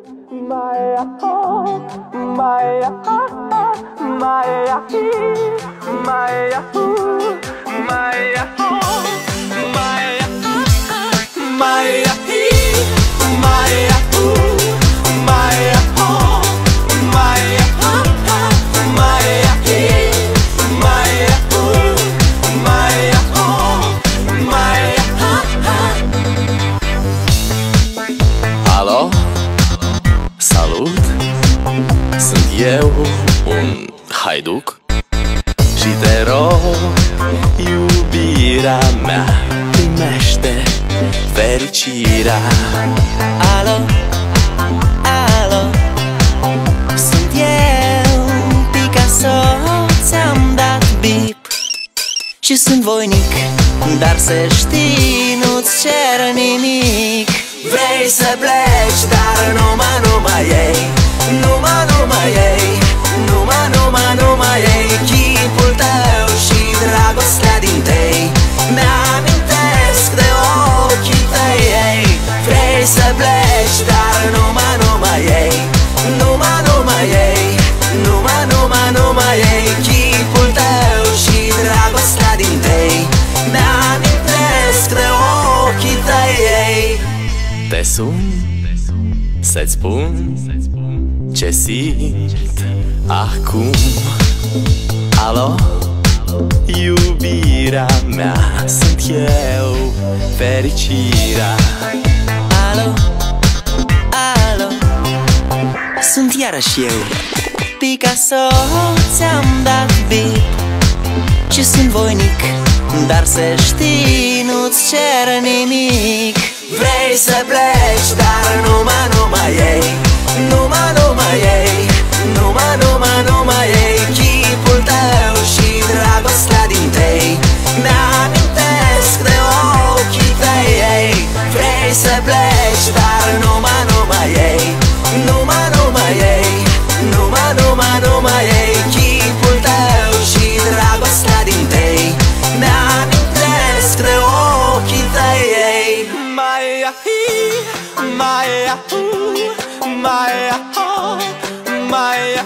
Maya, Maya, Maya, Maya, Maya, Maya, Maya, Alo, salut, sunt eu, un haiduc și te rog, iubirea mea, primește fericirea. Alo, alo, sunt eu, Picasso, ți-am dat bip și sunt voinic, dar să știi, nu-ți cer nimic. Vrei să pleci, dar numai ei, numai ei, numai ei, chipul tău și dragostea din tei mi-amintesc de ochii tăi, ei. Vrei să pleci, dar numai ei, numai ei, numai ei, chipul tău și dragostea din tei mi-amintesc de ochii tăi, ei. Te sun să-ți spun ce simt acum. Alo, iubirea mea, sunt eu, fericirea. Alo, alo, sunt iarăși eu, Picasso, ți-am dat bip și sunt voinic, dar să știi, nu-ți cer nimic. Vrei să pleci, dar numai ei, numai ei, numai ei, chipul tău și dragostea din tei mi-amintesc de ochii tăi, ei. Vrei să pleci, dar numai ei, numai ei, numai ei, chipul tău și dragostea din tei mi-amintesc de ochii tăi, ei. Maya, Maya, Maya, Maya,